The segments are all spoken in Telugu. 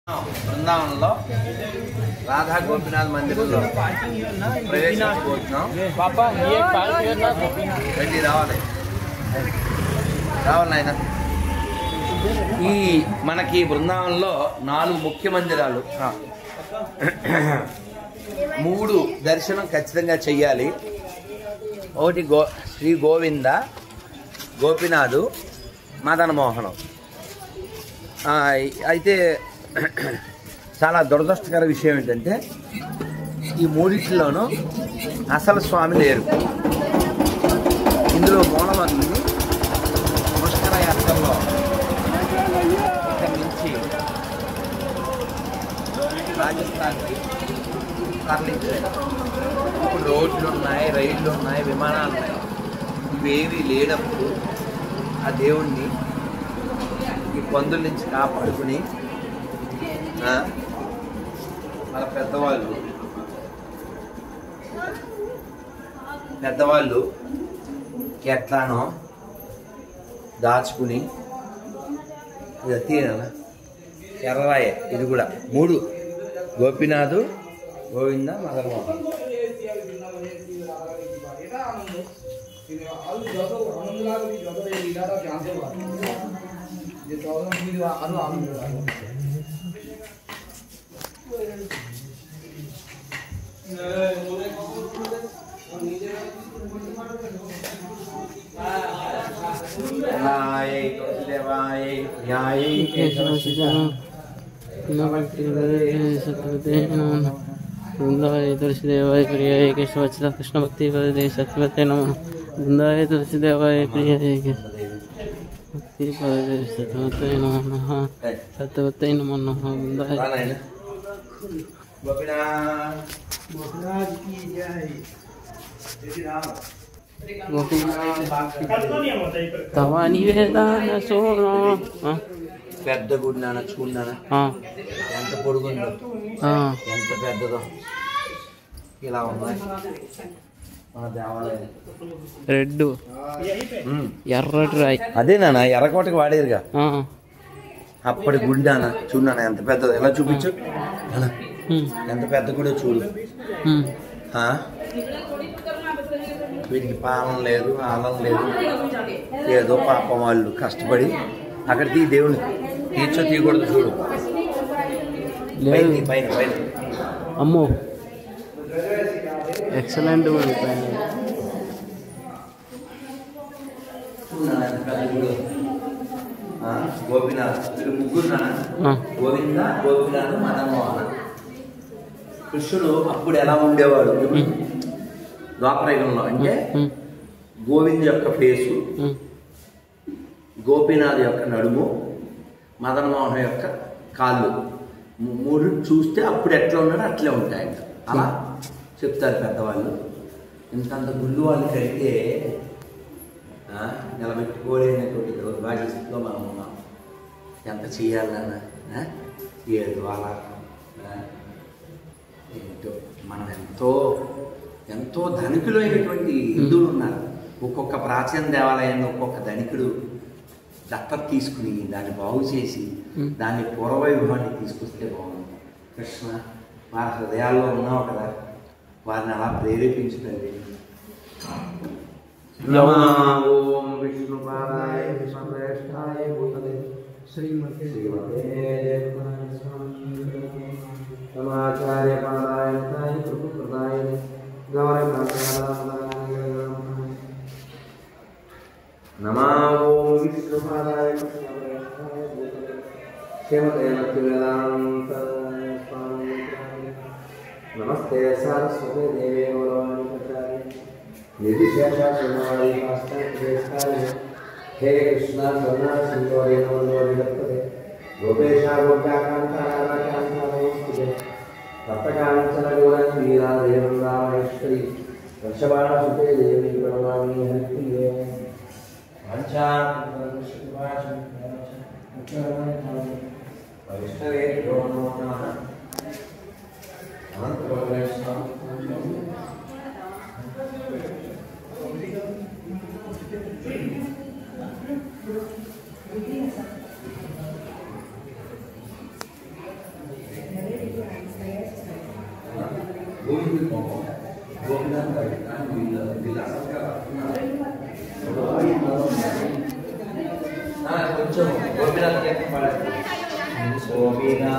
బృందావనంలో రాధా గోపీనాథ్ మందిరంలో ప్రవేశించబోతున్నాం. రెడ్డి రావాలి ఆయన. ఈ మనకి బృందావనంలో 4 ముఖ్య మందిరాలు, 3 దర్శనం ఖచ్చితంగా చెయ్యాలి. ఒకటి శ్రీ గోవింద, గోపీనాథు, మదన్ మోహనం. అయితే చాలా దురదృష్టకర విషయం ఏంటంటే ఈ మూడింటిలోనూ అసలు స్వామి లేరు. ఇందులో మూలమంది పుష్కర యాత్రలో ఇక్కడి నుంచి రాజస్థాన్కి తరలించారు. ఇప్పుడు రోడ్లు ఉన్నాయి, రైళ్లు ఉన్నాయి, విమానాలు ఉన్నాయి. ఇవేవి లేనప్పుడు ఆ దేవుణ్ణి ఈ పందుల నుంచి కాపాడుకుని మన పెద్దవాళ్ళు ఎట్లానో దాచుకుని ఇది తీయనా ఎర్రరాయ. ఇది కూడా 3 గోపీనాథు, గోవింద, మదన్ మోహన్. तुलसीदेवाय प्रियाय केशवच्युत कृष्ण भक्ति पदे सत्यवते नमः. वृंदाय तुलसीदेवाय प्रियाय भक्ति पदे सत्यवते नमः. सत्यवते नमः नमः. वृंदाय तवा निवेदन सोनो. పెద్ద గుడి నాన్న, చూడన్నా ఎంత పొడుగుందో, ఎంత పెద్దదో. ఇలా ఉన్నాయి మన దేవాలయం. రెడ్ ఎర్రటి రాయి అదే నాన్న ఎర్రకోటకి వాడేరుగా. అప్పటి గుడి నాన్న, చూడన్నా ఎంత పెద్దదో. ఎలా చూపించు, ఎంత పెద్ద గుడో చూడు. వీటికి పాలన లేదు, ఆలం లేదు. ఏదో పాపం వాళ్ళు కష్టపడి అక్కడికి దేవుని తీయకూడదు. చూడు పైన పైన పైన. అమ్మో ఎక్సలెంట్. గోపీనాథ్, ముగ్గురు నాన్న. గోవింద, గోపీనాథ్, మదన్ మోహన్. కృష్ణుడు అప్పుడు ఎలా ఉండేవాడు ద్వాపరయుగంలో అంటే గోవింద్ యొక్క ఫేసు, గోపీనాథ్ యొక్క నడుము, మదన్ మోహన్ యొక్క కాళ్ళు 3 చూస్తే అప్పుడు ఎట్లా ఉన్నాడో అట్లే ఉంటాయంట. అలా చెప్తారు పెద్దవాళ్ళు. ఇంతంత గుళ్ళు వాళ్ళు కడితే నిలబెట్టుకోలేనటువంటి దౌర్భాగ్యస్థితిలో మనం ఉన్నాం. ఎంత చేయాలన్నా ఏదో అలా ఏంటో. మనం ఎంతో ధనికులైనటువంటి హిందువులు ఉన్నారు. ఒక్కొక్క ప్రాచీన దేవాలయాన్ని ఒక్కొక్క ధనికుడు దత్తత తీసుకుని దాన్ని బాగు చేసి దాన్ని పూర్వవైభవాన్ని తీసుకొస్తే బాగుంది. కృష్ణ వారి హృదయాల్లో ఉన్నావు కదా, వారిని అలా ప్రేరేపించుతండి. ఓం విష్ణుపాదాయ విశ్వేష్టాయ భూతలే శ్రీమతే సమాచార్య పాదాయ కృపప్రదాయ నమో ఓం విష్ణుపాదాయ శ్రీమతే భక్తివేదాంత స్వామి. నమస్తే సరస్వతే దేవే గౌరవాణి ప్రచార్య నిర్విశేషాయ హే కృష్ణ కరుణా సింధో వివర్తతే గోపేశ గోప్యాకాంతారాకాంతారమోస్తుతే తప్తకాంచన గౌరవీరాదేవైశ్వరి వర్షవాణసుతే దేవి ప్రణమామి హరిప్రియే. వైష్ణవే నమో నమః. కొంచెం గోపినా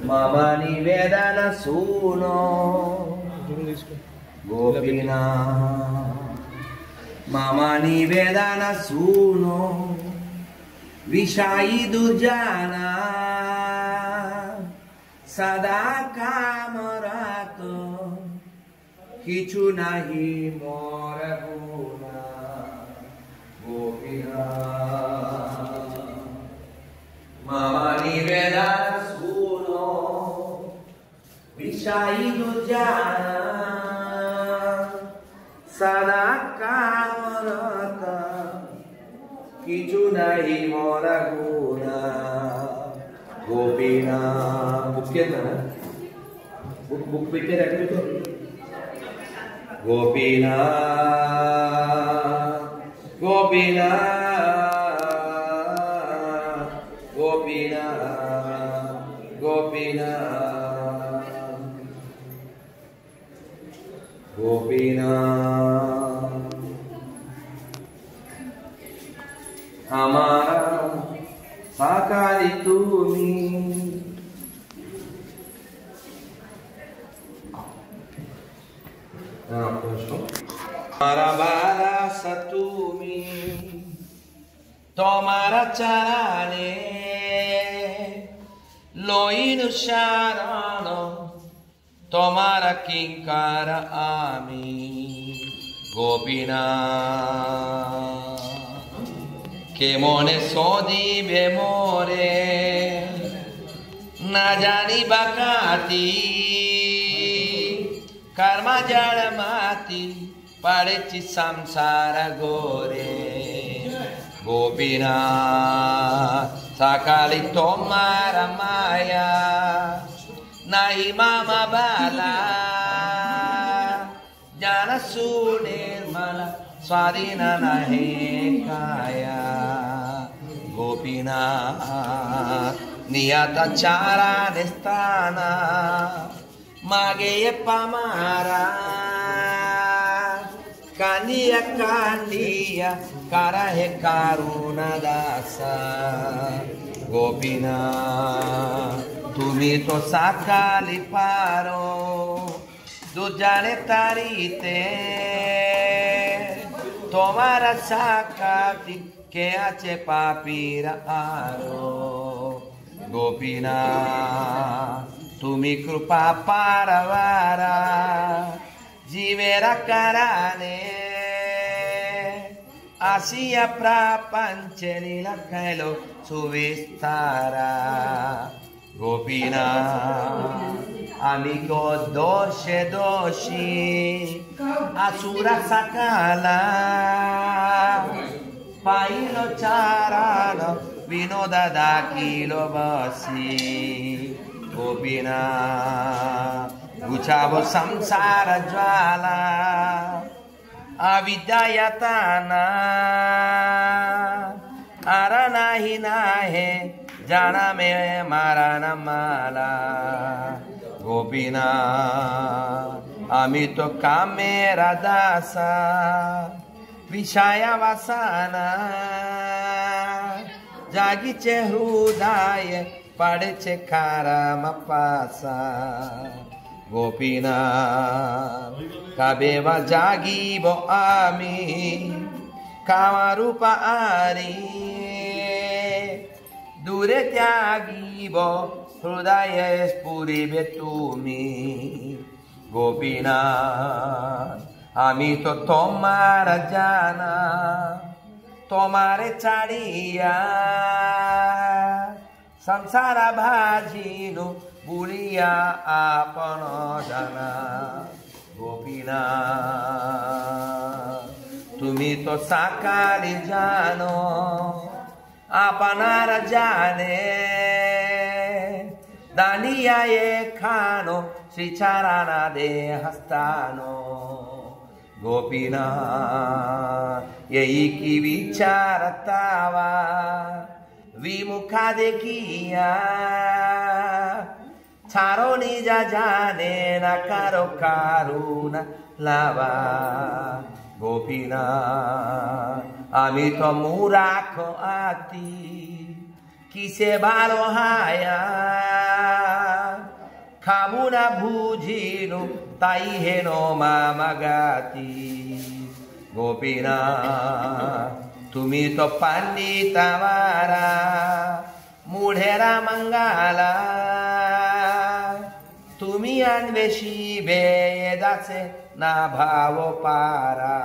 మమ నివేదన సూనో గోపినా మమ నివేదన సూనో विषाई दुर्जाना सदा काम रातो किछु नहीं मोर गुना गोपिना मम निवेदन सुनो विषाई दुर्जाना सदा काम रातो किछु नहीं मोर गुना गोपिना बुक पेटे रखे तो गोपिना गोपिना गोपिना गोपिना गोपिना हमारा साकारी तुमी हमारा बारा सतुमी तुम्हारा चराने लोइनु शारानो तुम्हारा किंकार आमी गोपिना के मोने सोदी बेमोरे ना जानी बकाती कर्म जड़ माती पड़े ची संसार गोरे गोपिना सकाली तुम्हारा माया नहीं मामा बाला ज्ञान सुनिर्मला स्वाधीन नहीं काया गोपिना नियत चारा निस्ताना मागे पमारा कांडिया कांडिया कारा है कारुणा दासा गोपिना तुम्ही तो साकाली पारो दुजाने तारीते तुम्हारा साकाती के आचे पापीरा आरो गोपिना तुम्ही कृपा पारवारा जीवेरा कराने आसिया प्रापंचली लखलो सुविस्तारा गोपिना amico doce doshi asura sakala pailo charano vinoda dakilo basi gopina guchavo samsara jwala avidyayatana arana hinahe jana me marana mala गोपिना Amit कामेरा दासा विषया वासना जागीचे हृदय पडेचे काराम पासा गोपिना काबेवा जागीबो आमी कामारूपा आरी दूरे त्यागीबो हृदय स्फुरी बेतुमी गोपिना आमी तो तुम्हारा जाना तुम्हारे चाड़िया संसारा भाजीनु बुलिया आपन जाना गोपिना तुम्ही तो साकारी जानो आपनार जाने दानिया ये खानो श्री चाराना दे हस्तानो गोपिना यही की विचारतावा विमुखा देखिया ছাড়ো নিজা জানে না কারো কারুনা লাভা গোপীনাথ আমি তো মূরাখ আতি কিসে ভালো হায়া খাবো না বুঝিনু তাই হেন মামাগাতি গোপীনাথ তুমি তো পান্ডিতামারা মুঢ়েরা মঙ্গালা তুমি আনবে শিবে যাচ্ছে না ভাব পারা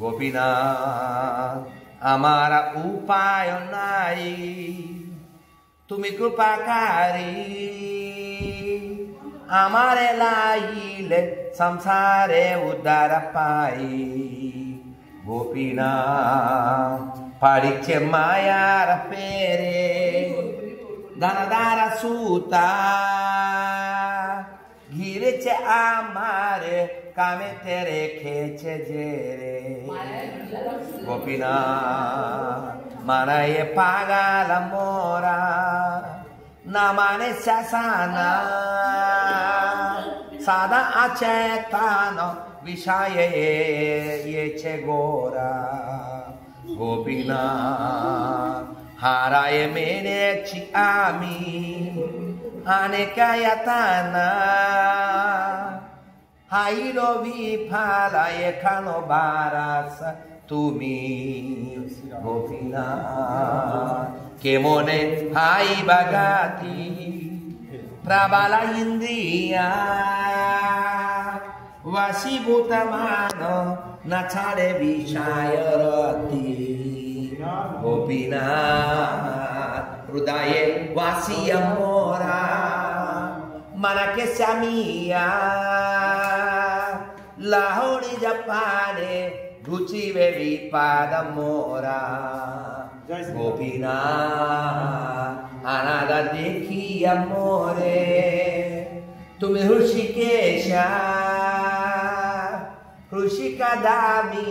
গোপীনাথ আমার উপায় নাই তুমি কৃপাকারী আমারে লাইলে সংসারে উদ্ধার পাই গোপীনাথ পাড়িছে মায়ার পেরে দানাদারা সুতা ঘিরেছে আমারে কামেতে রেখেছে যে রে গোপীনাথ মানায় পাগাল মোরা না মানে শাসানা সাদা আচেতন বিষয়ে ইয়েছে গোরা গোপীনাথ হারায় মেরেছি আমি অনেকায়াতানা হাইরো বিফালায় খানো বারাস তুমি গোপীনাথ কেমনে হাই বাগাতি প্রবালা ইন্দ্রিয়া वशीभूत मान न छाड़े विषायरती गोपीनाथ हृदय वासिय मोरा मन के समिया लाहोड़ी जपाने रुचिवे विपाद मोरा गोपीनाथ अनाद देखिया मोरे तुम्हें ऋषिकेशा ऋषिका दामी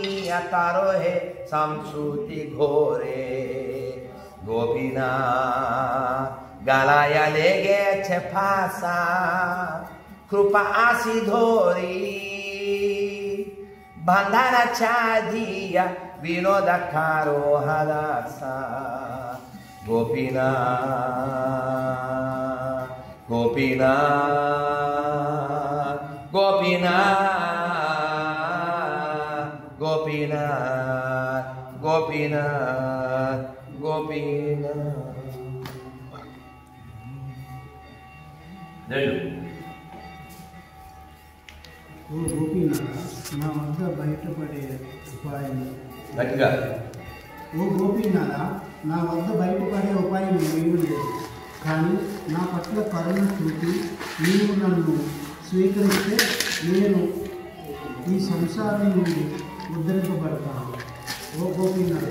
तारो है संस्कृति घोरे गोपीनाथ गलाया ले गे छे फासा कृपा आसी धोरी बंधारा छादिया विनोद कारो हदासा गोपीनाथ गोपीनाथ गोपीनाथ गोपीनाथ गोपीनाथ गोपीनाथ गोपीनाथ ना वद्द बयटपడే उपाయం గట్టిగా ఓ గోపీనాథ నా వద్ద బయటపడే ఉపాయం ఏమీ లేదు కానీ నా పట్ల కరుణ చూపి నీవు నన్ను స్వీకరిస్తే నేను ఈ సంసారం నుండి ఉద్ధరింపబడతాను ఓ గోపీనాథ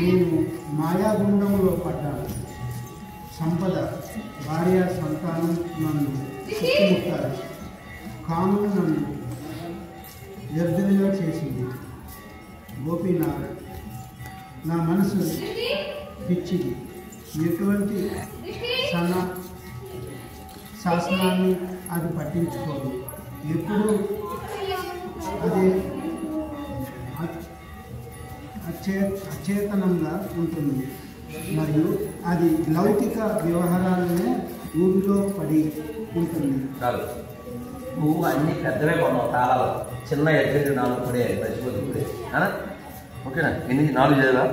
నేను మాయాగుండంలో పడ్డాను సంపద భార్య సంతానం నన్ను చుట్టుముట్టారు కాము నన్ను వ్యర్థంగా చేసింది గోపీనాథ్ నా మనసు పిచ్చిది ఎటువంటి శాసనాన్ని అది పట్టించుకోదు ఎప్పుడు అది అచేతనంగా ఉంటుంది మరియు అది లౌకిక వ్యవహారాలను ఊరిలో పడి ఉంటుంది. నువ్వు అన్ని పెద్దవే కొన్నావు తాళాలు చిన్న ఎడ్జెంట్ 4 పడే మర్చిపోతుంది ఓకేనా ఎన్ని 4 చదివా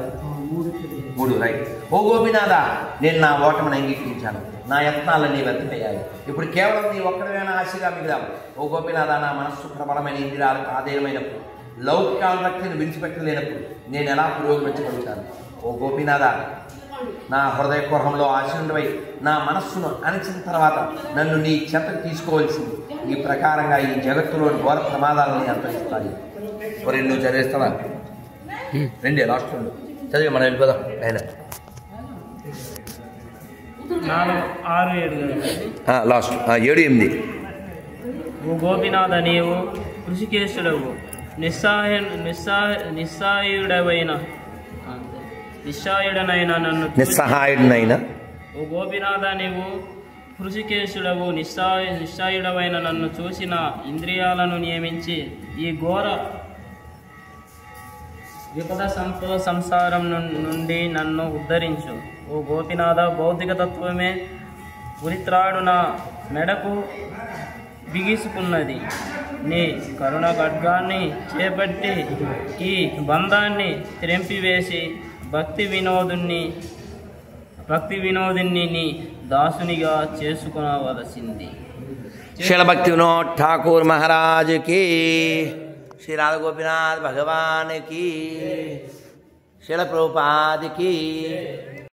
3 రైట్ ఓ గోపినాథ నేను నా ఓటమిని అంగీకరించాను నా యత్నాలన్నీ వ్యర్థమయ్యాయి ఇప్పుడు కేవలం నీ ఒక్కడమైన ఆశగా మిగిలాము ఓ గోపినాథ నా మనస్సు ప్రబలమైన ఇంద్రియాలకు ఆధీనమైనప్పుడు లౌకికానురక్తిని విడిచిపెట్టలేనప్పుడు నేను ఎలా పురోగమించగలుగుతాను ఓ గోపినాథ నా హృదయ కుహరంలో ఆశీనుడవై నా మనస్సును అణిచిన తర్వాత నన్ను నీ చెంతకు తీసుకోవాల్సింది ఈ ప్రకారంగా ఈ జగత్తులోని ఘోర ప్రమాదాలని అంతరిస్తాయి ఓ 2 చదివేస్తావా 2 లాస్ట్ చదివి మనం వెళ్ళిపోదాం ఆయన 4, 6, 7 లాస్ట్ 7, 8 ఓ గోపినాథ నీవు ఋషికేశుడవు నిస్సహాయుడనైన నన్ను ఓ గోపినాథ, నీవు హృషికేశుడవు, నిశ్చాయుడవైన నన్ను చూసిన ఇంద్రియాలను నియమించి ఈ ఘోర విపద సంసారం నుండి నన్ను ఉద్ధరించు. ఓ గోపినాథ, భౌతిక తత్వమే ఉరిత్రాడు నా మెడకు బిగిసుకున్నది. నీ కరుణ ఖడ్గాన్ని చేపట్టి ఈ బంధాన్ని త్రెంపివేసి భక్తి వినోదుని నీ దాసునిగా చేసుకునవలసింది. శిల భక్తి వినోద్ ఠాకూర్ మహారాజ్ కి, శ్రీ రాధా గోపీనాథ్ భగవాన్ కి, శిల ప్రభుపాద్ కి.